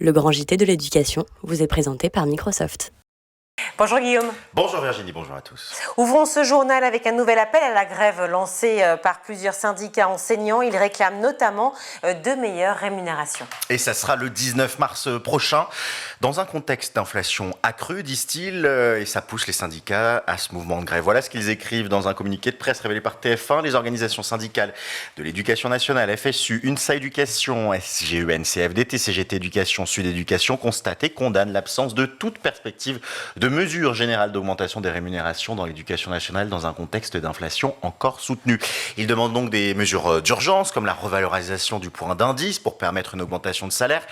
Le grand JT de l'éducation vous est présenté par Microsoft. Bonjour Guillaume. Bonjour Virginie, bonjour à tous. Ouvrons ce journal avec un nouvel appel à la grève lancé par plusieurs syndicats enseignants. Ils réclament notamment de meilleures rémunérations. Et ça sera le 19 mars prochain, dans un contexte d'inflation accrue, disent-ils, et ça pousse les syndicats à ce mouvement de grève. Voilà ce qu'ils écrivent dans un communiqué de presse révélé par TF1. Les organisations syndicales de l'éducation nationale, FSU, UNSA Éducation, SGEN, CFDT, CGT Éducation, Sud Éducation, constatent et condamnent l'absence de toute perspective de mesures générales d'augmentation des rémunérations dans l'éducation nationale dans un contexte d'inflation encore soutenu. Ils demandent donc des mesures d'urgence comme la revalorisation du point d'indice pour permettre une augmentation de salaire,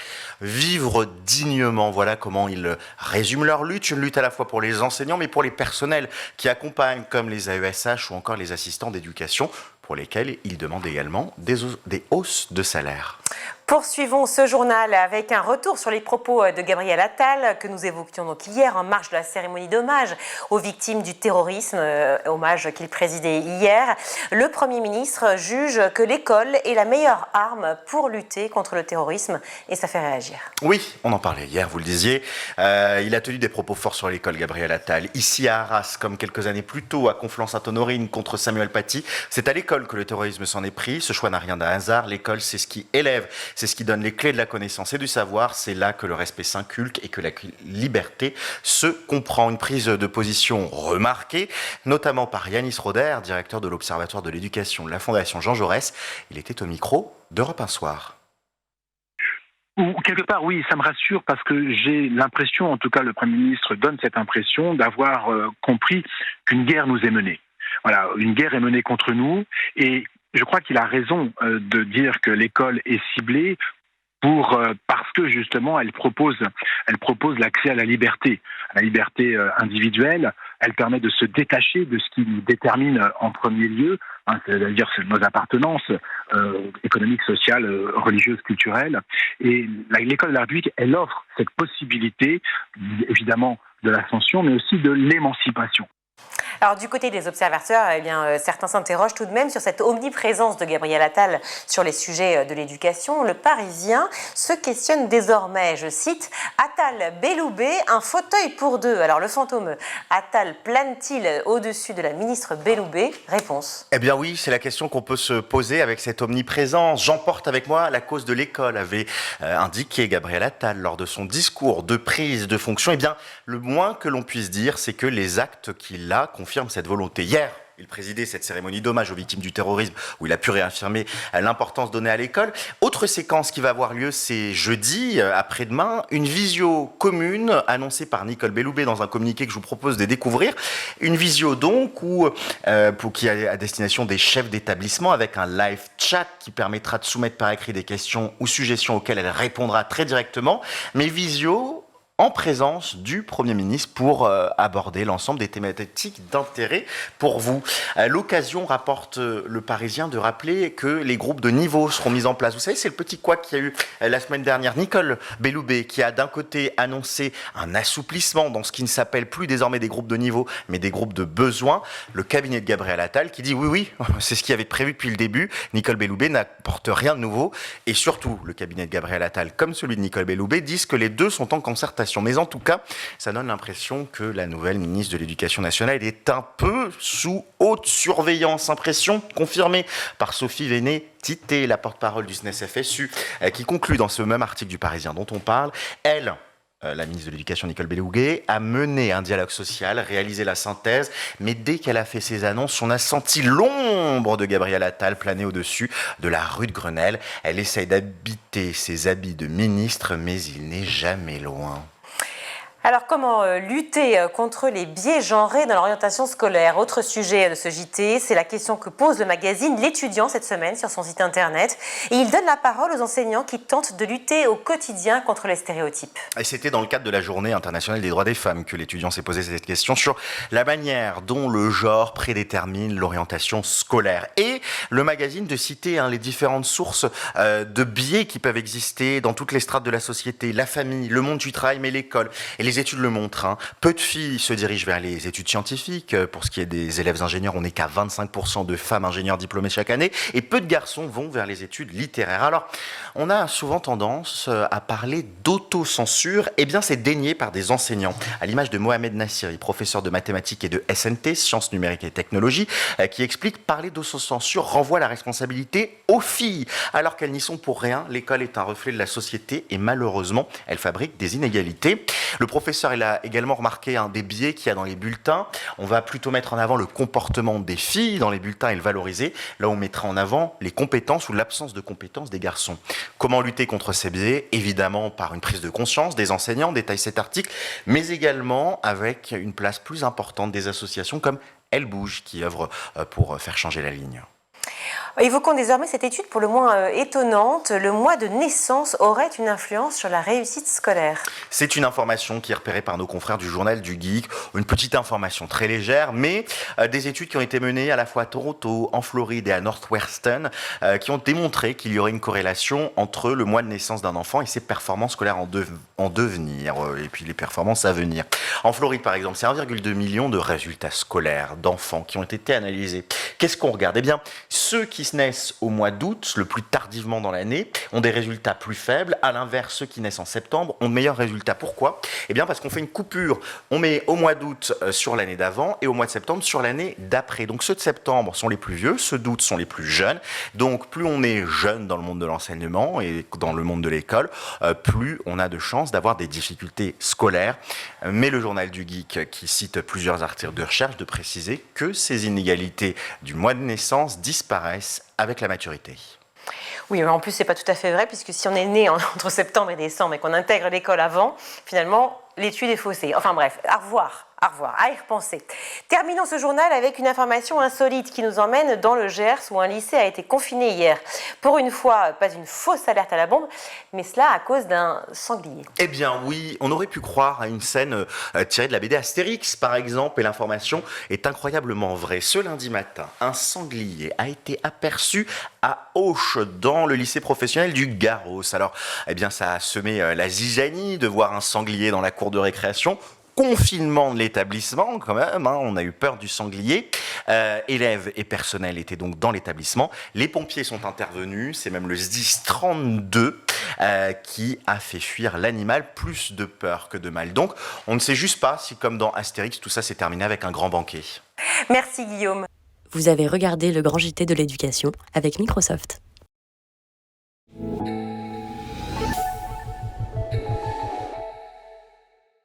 vivre dignement. Voilà comment ils résument leur lutte, une lutte à la fois pour les enseignants mais pour les personnels qui accompagnent comme les AESH ou encore les assistants d'éducation pour lesquels ils demandent également des hausses de salaire. Poursuivons ce journal avec un retour sur les propos de Gabriel Attal que nous évoquions donc hier en marge de la cérémonie d'hommage aux victimes du terrorisme, hommage qu'il présidait hier. Le Premier ministre juge que l'école est la meilleure arme pour lutter contre le terrorisme et ça fait réagir. Oui, on en parlait hier, vous le disiez. Il a tenu des propos forts sur l'école, Gabriel Attal. Ici à Arras, comme quelques années plus tôt à Conflans-Sainte-Honorine contre Samuel Paty, c'est à l'école que le terrorisme s'en est pris. Ce choix n'a rien d'un hasard. L'école, c'est ce qui élève, c'est ce qui donne les clés de la connaissance et du savoir. C'est là que le respect s'inculque et que la liberté se comprend. Une prise de position remarquée, notamment par Yanis Roder, directeur de l'Observatoire de l'éducation de la Fondation Jean Jaurès. Il était au micro d'Europe 1 Soir. Ou quelque part, oui, ça me rassure parce que j'ai l'impression, en tout cas le Premier ministre donne cette impression d'avoir compris qu'une guerre nous est menée. Voilà, une guerre est menée contre nous et je crois qu'il a raison de dire que l'école est ciblée parce que justement elle propose l'accès à la liberté individuelle. Elle permet de se détacher de ce qui nous détermine en premier lieu, c'est-à-dire nos appartenances économiques, sociales, religieuses, culturelles. Et l'école de la République, elle offre cette possibilité, évidemment, de l'ascension, mais aussi de l'émancipation. Alors du côté des observateurs, certains s'interrogent tout de même sur cette omniprésence de Gabriel Attal sur les sujets de l'éducation. Le Parisien se questionne désormais, je cite, « Attal, Belloubet, un fauteuil pour deux ». Alors le fantôme Attal plane-t-il au-dessus de la ministre Belloubet ? Réponse. Eh bien oui, c'est la question qu'on peut se poser avec cette omniprésence. J'emporte avec moi la cause de l'école, avait indiqué Gabriel Attal lors de son discours de prise de fonction. Eh bien, le moins que l'on puisse dire, c'est que les actes qu'il a confirment cette volonté. Hier, il présidait cette cérémonie d'hommage aux victimes du terrorisme où il a pu réaffirmer l'importance donnée à l'école. Autre séquence qui va avoir lieu, c'est jeudi, après-demain, une visio commune annoncée par Nicole Belloubet dans un communiqué que je vous propose de découvrir. Une visio donc qui est à destination des chefs d'établissement avec un live chat qui permettra de soumettre par écrit des questions ou suggestions auxquelles elle répondra très directement. Mais visio en présence du Premier ministre pour aborder l'ensemble des thématiques d'intérêt pour vous. L'occasion, rapporte le Parisien, de rappeler que les groupes de niveau seront mis en place. Vous savez, c'est le petit couac qu'il y a eu la semaine dernière. Nicole Belloubet qui a d'un côté annoncé un assouplissement dans ce qui ne s'appelle plus désormais des groupes de niveau, mais des groupes de besoins. Le cabinet de Gabriel Attal qui dit oui, c'est ce qui avait prévu depuis le début. Nicole Belloubet n'apporte rien de nouveau. Et surtout, le cabinet de Gabriel Attal, comme celui de Nicole Belloubet, disent que les deux sont en concertation. Mais en tout cas, ça donne l'impression que la nouvelle ministre de l'Éducation nationale est un peu sous haute surveillance. Impression confirmée par Sophie Véné-Tité, la porte-parole du SNES-FSU, qui conclut dans ce même article du Parisien dont on parle. Elle, la ministre de l'Éducation Nicole Belloubet, a mené un dialogue social, réalisé la synthèse, mais dès qu'elle a fait ses annonces, on a senti l'ombre de Gabriel Attal planer au-dessus de la rue de Grenelle. Elle essaye d'habiter ses habits de ministre, mais il n'est jamais loin. Alors, comment lutter contre les biais genrés dans l'orientation scolaire ? Autre sujet de ce JT, c'est la question que pose le magazine L'Étudiant cette semaine sur son site internet. Et il donne la parole aux enseignants qui tentent de lutter au quotidien contre les stéréotypes. Et c'était dans le cadre de la Journée internationale des droits des femmes que l'Étudiant s'est posé cette question sur la manière dont le genre prédétermine l'orientation scolaire. Et le magazine de citer les différentes sources de biais qui peuvent exister dans toutes les strates de la société, la famille, le monde du travail, mais l'école. Et les études le montrent, hein. Peu de filles se dirigent vers les études scientifiques. Pour ce qui est des élèves ingénieurs, on n'est qu'à 25% de femmes ingénieurs diplômées chaque année. Et peu de garçons vont vers les études littéraires. Alors, on a souvent tendance à parler d'autocensure. Eh bien, c'est dénié par des enseignants. À l'image de Mohamed Nassiri, professeur de mathématiques et de SNT, sciences numériques et technologies, qui explique parler d'autocensure renvoie la responsabilité aux filles. Alors qu'elles n'y sont pour rien, l'école est un reflet de la société et malheureusement, elle fabrique des inégalités. Le professeur, il a également remarqué un des biais qu'il y a dans les bulletins. On va plutôt mettre en avant le comportement des filles dans les bulletins et le valoriser. Là, on mettra en avant les compétences ou l'absence de compétences des garçons. Comment lutter contre ces biais? Évidemment, par une prise de conscience des enseignants, détaille cet article, mais également avec une place plus importante des associations comme Elle Bouge, qui œuvrent pour faire changer la ligne. Évoquons désormais cette étude pour le moins étonnante. Le mois de naissance aurait une influence sur la réussite scolaire. C'est une information qui est repérée par nos confrères du journal du Geek. Une petite information très légère, mais des études qui ont été menées à la fois à Toronto, en Floride et à Northwestern, qui ont démontré qu'il y aurait une corrélation entre le mois de naissance d'un enfant et ses performances scolaires en devenir, et puis les performances à venir. En Floride, par exemple, c'est 1,2 million de résultats scolaires d'enfants qui ont été analysés. Qu'est-ce qu'on regarde? Eh bien, ceux qui naissent au mois d'août, le plus tardivement dans l'année, ont des résultats plus faibles. À l'inverse, ceux qui naissent en septembre ont de meilleurs résultats. Pourquoi? Eh bien, parce qu'on fait une coupure. On met au mois d'août sur l'année d'avant et au mois de septembre sur l'année d'après. Donc, ceux de septembre sont les plus vieux, ceux d'août sont les plus jeunes. Donc, plus on est jeune dans le monde de l'enseignement et dans le monde de l'école, plus on a de chances d'avoir des difficultés scolaires. Mais le journal du Geek, qui cite plusieurs articles de recherche, de préciser que ces inégalités du mois de naissance disparaissent avec la maturité. Oui, mais en plus, c'est pas tout à fait vrai, puisque si on est né entre septembre et décembre et qu'on intègre l'école avant, finalement, l'étude est faussée. Enfin bref, au revoir, à y repenser. Terminons ce journal avec une information insolite qui nous emmène dans le Gers où un lycée a été confiné hier. Pour une fois, pas une fausse alerte à la bombe, mais cela à cause d'un sanglier. Eh bien oui, on aurait pu croire à une scène tirée de la BD Astérix par exemple, et l'information est incroyablement vraie. Ce lundi matin, un sanglier a été aperçu à Auch, dans le lycée professionnel du Garros. Alors, eh bien ça a semé la zizanie de voir un sanglier dans la cour de récréation. Confinement de l'établissement quand même, hein, on a eu peur du sanglier. Élèves et personnel étaient donc dans l'établissement. Les pompiers sont intervenus, c'est même le SDIS 32 qui a fait fuir l'animal, plus de peur que de mal. Donc on ne sait juste pas si, comme dans Astérix, tout ça s'est terminé avec un grand banquet. Merci Guillaume. Vous avez regardé le Grand JT de l'éducation avec Microsoft.